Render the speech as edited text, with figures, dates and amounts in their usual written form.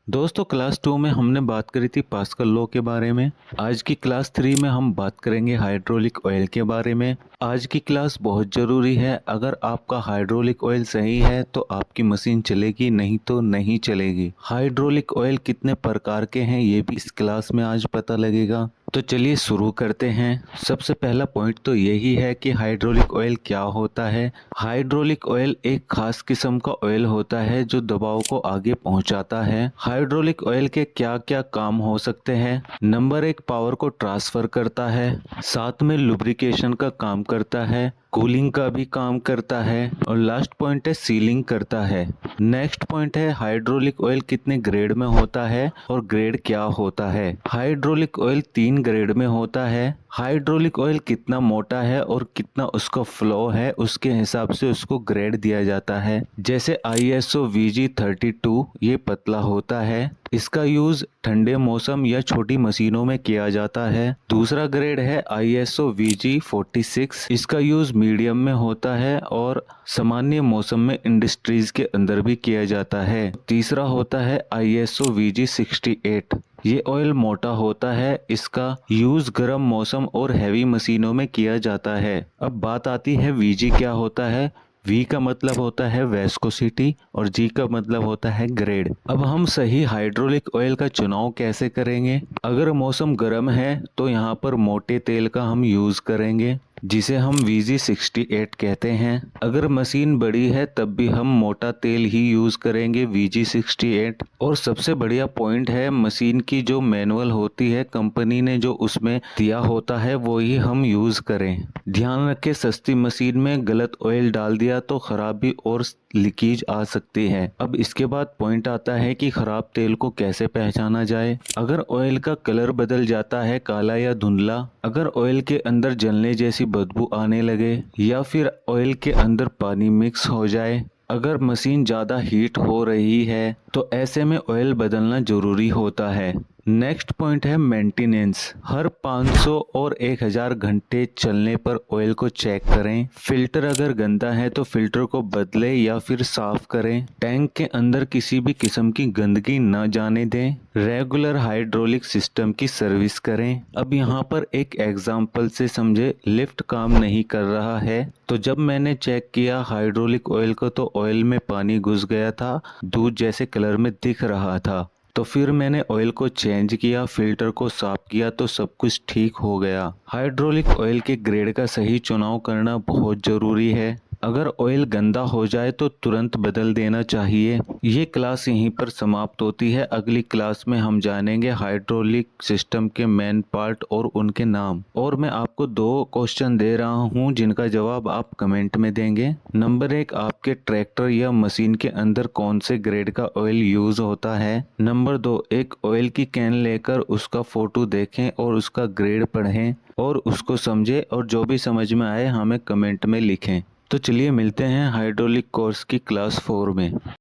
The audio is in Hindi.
दोस्तों क्लास 2 में हमने बात करी थी पास्कल लॉ के बारे में। आज की क्लास 3 में हम बात करेंगे हाइड्रोलिक ऑयल के बारे में। आज की क्लास बहुत ज़रूरी है। अगर आपका हाइड्रोलिक ऑयल सही है तो आपकी मशीन चलेगी, नहीं तो नहीं चलेगी। हाइड्रोलिक ऑयल कितने प्रकार के हैं ये भी इस क्लास में आज पता लगेगा। तो चलिए शुरू करते हैं। सबसे पहला पॉइंट तो यही है कि हाइड्रोलिक ऑयल क्या होता है। हाइड्रोलिक ऑयल एक खास किस्म का ऑयल होता है जो दबाव को आगे पहुंचाता है। हाइड्रोलिक ऑयल के क्या क्या काम हो सकते हैं। नंबर 1, पावर को ट्रांसफर करता है, साथ में लुब्रिकेशन का काम करता है, कूलिंग का भी काम करता है और लास्ट पॉइंट है सीलिंग करता है। नेक्स्ट पॉइंट है हाइड्रोलिक ऑयल कितने ग्रेड में होता है और ग्रेड क्या होता है। हाइड्रोलिक ऑयल 3 ग्रेड में होता है। हाइड्रोलिक ऑयल कितना मोटा है और कितना उसका फ्लो है उसके हिसाब से उसको ग्रेड दिया जाता है। जैसे ISO VG32 ये पतला होता है। इसका यूज ठंडे मौसम या छोटी मशीनों में किया जाता है। दूसरा ग्रेड है ISO VG46। इसका यूज मीडियम में होता है और सामान्य मौसम में इंडस्ट्रीज के अंदर भी किया जाता है। तीसरा होता है ISO VG68। ये ऑयल मोटा होता है। इसका यूज गर्म मौसम और हैवी मशीनों में किया जाता है। अब बात आती है VG क्या होता है। V का मतलब होता है वेस्कोसिटी और G का मतलब होता है ग्रेड। अब हम सही हाइड्रोलिक ऑयल का चुनाव कैसे करेंगे। अगर मौसम गर्म है तो यहाँ पर मोटे तेल का हम यूज करेंगे जिसे हम VG68 कहते हैं। अगर मशीन बड़ी है तब भी हम मोटा तेल ही यूज करेंगे VG68। और सबसे बढ़िया पॉइंट है मशीन की जो मैनुअल होती है कंपनी ने जो उसमें दिया होता है वो ही हम यूज करें। ध्यान रखें सस्ती मशीन में गलत ऑयल डाल दिया तो खराबी और लीकेज आ सकती है। अब इसके बाद पॉइंट आता है कि खराब तेल को कैसे पहचाना जाए। अगर ऑयल का कलर बदल जाता है काला या धुंधला, अगर ऑयल के अंदर जलने जैसी बदबू आने लगे या फिर ऑयल के अंदर पानी मिक्स हो जाए, अगर मशीन ज़्यादा हीट हो रही है तो ऐसे में ऑयल बदलना जरूरी होता है। नेक्स्ट पॉइंट है मेंटेनेंस। हर 500 और 1000 घंटे चलने पर ऑयल को चेक करें। फिल्टर अगर गंदा है तो फिल्टर को बदले या फिर साफ करें। टैंक के अंदर किसी भी किस्म की गंदगी न जाने दें। रेगुलर हाइड्रोलिक सिस्टम की सर्विस करें। अब यहाँ पर एक एग्जांपल से समझे। लिफ्ट काम नहीं कर रहा है तो जब मैंने चेक किया हाइड्रोलिक ऑयल को तो ऑयल में पानी घुस गया था, दूध जैसे कलर में दिख रहा था। तो फिर मैंने ऑयल को चेंज किया, फिल्टर को साफ किया तो सब कुछ ठीक हो गया। हाइड्रोलिक ऑयल के ग्रेड का सही चुनाव करना बहुत जरूरी है। अगर ऑयल गंदा हो जाए तो तुरंत बदल देना चाहिए। ये क्लास यहीं पर समाप्त होती है। अगली क्लास में हम जानेंगे हाइड्रोलिक सिस्टम के मेन पार्ट और उनके नाम। और मैं आपको 2 क्वेश्चन दे रहा हूँ जिनका जवाब आप कमेंट में देंगे। नंबर 1, आपके ट्रैक्टर या मशीन के अंदर कौन से ग्रेड का ऑयल यूज होता है। नंबर 2, एक ऑयल की कैन लेकर उसका फोटो देखें और उसका ग्रेड पढ़ें और उसको समझें और जो भी समझ में आए हमें कमेंट में लिखें। तो चलिए मिलते हैं हाइड्रोलिक कोर्स की क्लास 4 में।